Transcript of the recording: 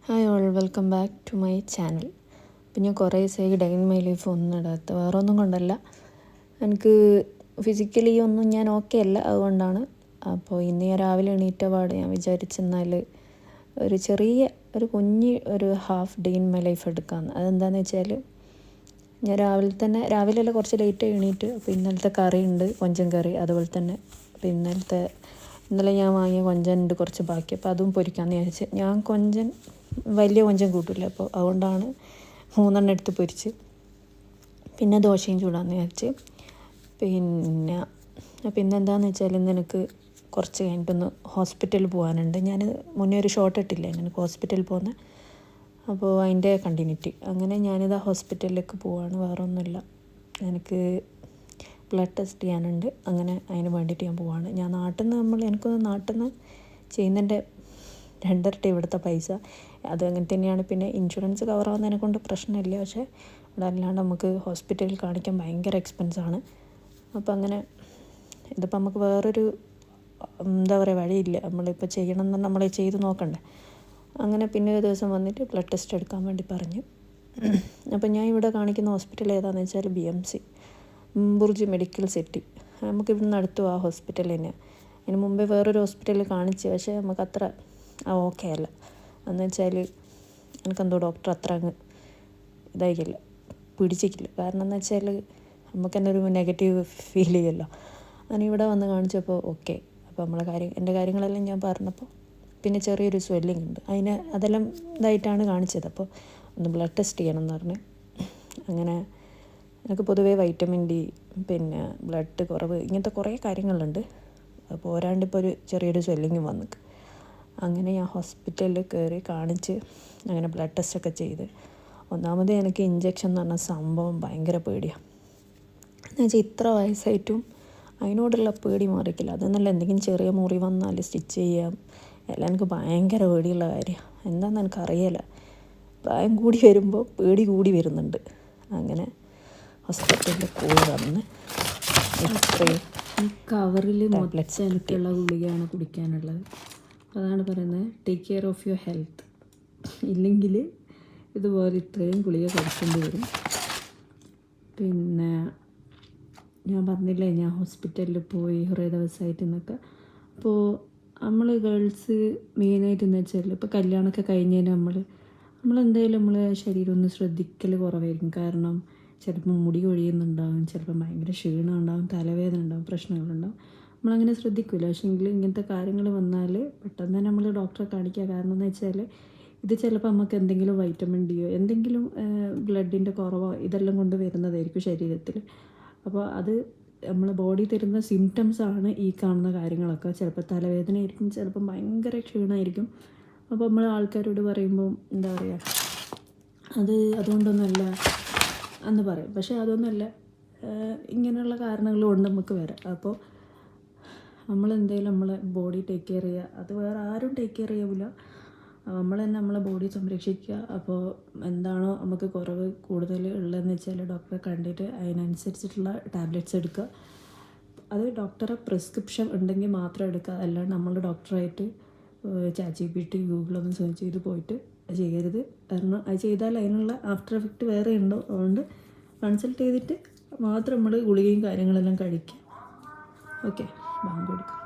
Hi all, welcome back to my channel. അപ്പം ഞാൻ കുറേ ദിവസമായി ഡേ ഇൻ മൈ ലൈഫ് ഒന്നും ഇടാത്ത, വേറെ ഒന്നും കൊണ്ടല്ല, എനിക്ക് ഫിസിക്കലി ഒന്നും ഞാൻ ഓക്കെ അല്ല, അതുകൊണ്ടാണ്. അപ്പോൾ ഇന്ന് ഞാൻ രാവിലെ എണീറ്റ പാട് ഞാൻ വിചാരിച്ചെന്നാൽ ഒരു കുഞ്ഞ് half day in my life എടുക്കാമെന്ന്. അതെന്താണെന്ന് വെച്ചാൽ ഞാൻ രാവിലെയല്ല കുറച്ച് ലേറ്റായി എണീറ്റ്. അപ്പോൾ ഇന്നലത്തെ കറിയുണ്ട്, കൊഞ്ചൻ കറി. അതുപോലെ തന്നെ അപ്പോൾ ഇന്നലെ ഞാൻ വാങ്ങിയ കൊഞ്ചനുണ്ട് കുറച്ച് ബാക്കി, അപ്പോൾ അതും പൊരിക്കാമെന്ന് വിചാരിച്ച്. ഞാൻ വലിയ കൊഞ്ചൻ കൂട്ടില്ല, അപ്പോൾ അതുകൊണ്ടാണ് 3 എടുത്ത് പൊരിച്ച്. പിന്നെ ദോശയും ചൂടാന്ന് വിചാരിച്ച്. പിന്നെ എന്താണെന്ന് വെച്ചാൽ ഇന്ന് എനിക്ക് കുറച്ച് കഴിഞ്ഞിട്ടൊന്ന് ഹോസ്പിറ്റലിൽ പോകാനുണ്ട്. ഞാൻ മുന്നേ ഒരു ഷോർട്ട് ഇട്ടില്ല എനിക്ക് ഹോസ്പിറ്റലിൽ പോകുന്നത്, അപ്പോൾ അതിൻ്റെ കണ്ടിന്യൂറ്റി. അങ്ങനെ ഞാനിതാ ഹോസ്പിറ്റലിലേക്ക് പോവാണ്, വേറെ ഒന്നുമില്ല. എനിക്ക് ബ്ലഡ് ടെസ്റ്റ് ചെയ്യാനുണ്ട്, അങ്ങനെ അതിന് വേണ്ടിയിട്ട് ഞാൻ പോവാണ്. ഞാൻ നാട്ടിൽ നിന്ന് ചെയ്യുന്നതിൻ്റെ 2 ഇരട്ടി ഇവിടുത്തെ പൈസ. അത് അങ്ങനെ തന്നെയാണ്. പിന്നെ ഇൻഷുറൻസ് കവറാവുന്നതിനെ കൊണ്ട് പ്രശ്നമില്ല, പക്ഷേ ഇവിടെ അല്ലാണ്ട് നമുക്ക് ഹോസ്പിറ്റലിൽ കാണിക്കാൻ ഭയങ്കര എക്സ്പെൻസാണ്. അപ്പോൾ അങ്ങനെ ഇതിപ്പോൾ നമുക്ക് വേറൊരു വഴിയില്ല. നമ്മളിപ്പോൾ ചെയ്യണമെന്ന് നമ്മൾ ചെയ്ത് നോക്കണ്ടേ. അങ്ങനെ പിന്നെ ഒരു ദിവസം വന്നിട്ട് ബ്ലഡ് ടെസ്റ്റ് എടുക്കാൻ വേണ്ടി പറഞ്ഞു. അപ്പോൾ ഞാൻ ഇവിടെ കാണിക്കുന്ന ഹോസ്പിറ്റൽ ഏതാണെന്ന് വെച്ചാൽ BMC, ബുർജ് മെഡിക്കൽ സിറ്റി. നമുക്ക് ഇവിടുന്ന് അടുത്തു ആ ഹോസ്പിറ്റൽ തന്നെയാണ്. അതിന് മുമ്പേ വേറൊരു ഹോസ്പിറ്റലിൽ കാണിച്ച്, പക്ഷേ നമുക്ക് അത്ര ഓക്കെ അല്ല. എന്ന് വെച്ചാൽ എനിക്കെന്തോ ഡോക്ടർ അത്ര അങ്ങ് ഇതായിക്കില്ല, പിടിച്ചിട്ടില്ല. കാരണം എന്ന് വെച്ചാൽ നമുക്ക് തന്നെ ഒരു നെഗറ്റീവ് ഫീൽ ചെയ്യുമല്ലോ. ഞാനിവിടെ വന്ന് കാണിച്ചപ്പോൾ ഓക്കെ. അപ്പോൾ എൻ്റെ കാര്യങ്ങളെല്ലാം ഞാൻ പറഞ്ഞപ്പോൾ പിന്നെ ചെറിയൊരു സ്വെല്ലിംഗ് ഉണ്ട്, അതെല്ലാം ഇതായിട്ടാണ് കാണിച്ചത്. അപ്പോൾ ഒന്ന് ബ്ലഡ് ടെസ്റ്റ് ചെയ്യണം എന്ന് പറഞ്ഞ്. അങ്ങനെ എനിക്ക് പൊതുവേ വൈറ്റമിൻ D, പിന്നെ ബ്ലഡ് കുറവ്, ഇങ്ങനത്തെ കുറേ കാര്യങ്ങളുണ്ട്. അപ്പോൾ ഇപ്പോൾ ചെറിയൊരു സ്വെല്ലിങ്ങും വന്നിക്ക്. അങ്ങനെ ഞാൻ ഹോസ്പിറ്റലിൽ കയറി കാണിച്ച് അങ്ങനെ ബ്ലഡ് ടെസ്റ്റൊക്കെ ചെയ്ത്. ഒന്നാമത് എനിക്ക് ഇഞ്ചക്ഷൻ എന്ന് പറഞ്ഞ സംഭവം ഭയങ്കര പേടിയാണ്. എന്നുവെച്ചാൽ ഇത്ര വയസ്സായിട്ടും അതിനോടുള്ള പേടി മാറിക്കില്ല. അതെന്നല്ല, എന്തെങ്കിലും ചെറിയ മുറി വന്നാൽ സ്റ്റിച്ച് ചെയ്യാം, എല്ലാം എനിക്ക് ഭയങ്കര പേടിയുള്ള കാര്യമാണ്. എന്താണെന്ന് എനിക്കറിയില്ല. പ്രായം കൂടി വരുമ്പോൾ പേടി കൂടി വരുന്നുണ്ട്. അങ്ങനെ ഹോസ്പിറ്റലിൽ പോയി വന്ന് ഈ കവറിൽ മൊത്തമുള്ള ഗുളികയാണ് കുടിക്കാനുള്ളത്. അതാണ് പറയുന്നത്, take care of your health. ഇല്ലെങ്കിൽ ഇതുപോലെ ഇത്രയും ഗുളിക കഴിക്കേണ്ടി വരും. പിന്നെ ഞാൻ പറഞ്ഞില്ലേ, ഞാൻ ഹോസ്പിറ്റലിൽ പോയി കുറേ ദിവസമായിട്ട് എന്നൊക്കെ. അപ്പോൾ നമ്മൾ ഗേൾസ് മെയിനായിട്ട് എന്ന് വെച്ചാൽ ഇപ്പോൾ കല്യാണമൊക്കെ കഴിഞ്ഞാൽ നമ്മളെന്തായാലും നമ്മളെ ശരീരം ഒന്ന് ശ്രദ്ധിക്കൽ കുറവായിരിക്കും. കാരണം ചിലപ്പോൾ മുടി കൊഴിയുന്നുണ്ടാകും, ചിലപ്പോൾ ഭയങ്കര ക്ഷീണം ഉണ്ടാകും, തലവേദന ഉണ്ടാകും, പ്രശ്നങ്ങളുണ്ടാകും. നമ്മളങ്ങനെ ശ്രദ്ധിക്കില്ല. പക്ഷേങ്കിൽ ഇങ്ങനത്തെ കാര്യങ്ങൾ വന്നാൽ പെട്ടെന്ന് തന്നെ നമ്മൾ ഡോക്ടറെ കാണിക്കുക. കാരണം എന്ന് വെച്ചാൽ ഇത് ചിലപ്പോൾ നമുക്ക് എന്തെങ്കിലും വൈറ്റമിൻ Dയോ എന്തെങ്കിലും ബ്ലഡിൻ്റെ കുറവോ ഇതെല്ലാം കൊണ്ട് വരുന്നതായിരിക്കും ശരീരത്തിൽ. അപ്പോൾ അത് നമ്മളെ ബോഡി തരുന്ന സിംറ്റംസാണ് ഈ കാണുന്ന കാര്യങ്ങളൊക്കെ. ചിലപ്പോൾ തലവേദന ആയിരിക്കും, ചിലപ്പോൾ ഭയങ്കര ക്ഷീണമായിരിക്കും. അപ്പോൾ നമ്മൾ ആൾക്കാരോട് പറയുമ്പോൾ എന്താ പറയുക, അതുകൊണ്ടൊന്നുമല്ല എന്ന് പറയും. പക്ഷേ അതൊന്നുമല്ല, ഇങ്ങനെയുള്ള കാരണങ്ങൾ കൊണ്ട് നമുക്ക് വരാം. അപ്പോൾ നമ്മളെന്തെങ്കിലും നമ്മളെ ബോഡി ടേക്ക് കെയർ ചെയ്യുക. അത് വേറെ ആരും ടേക്ക് കെയർ ചെയ്യില്ല, നമ്മൾ തന്നെ നമ്മളെ ബോഡി സംരക്ഷിക്കുക. അപ്പോൾ എന്താണോ നമുക്ക് കുറവ് കൂടുതൽ ഉള്ളതെന്ന് വെച്ചാൽ ഡോക്ടറെ കണ്ടിട്ട് അതിനനുസരിച്ചിട്ടുള്ള ടാബ്ലറ്റ്സ് എടുക്കുക. അത് ഡോക്ടറെ പ്രിസ്ക്രിപ്ഷൻ ഉണ്ടെങ്കിൽ മാത്രം എടുക്കുക. അല്ലാണ്ട് നമ്മൾ ഡോക്ടറായിട്ട് ChatGPT, ഗൂഗിളൊന്നും സെർച്ച് ചെയ്ത് പോയിട്ട് ചെയ്യരുത്. കാരണം അത് ചെയ്താൽ അതിനുള്ള ആഫ്റ്റർ എഫക്റ്റ് വേറെ ഉണ്ടോ, അതുകൊണ്ട് കൺസൾട്ട് ചെയ്തിട്ട് മാത്രം നമ്മൾ ഗുളികയും കാര്യങ്ങളെല്ലാം കഴിക്കുക. ഓക്കെ, ബാങ്ക് കൊടുക്കുക.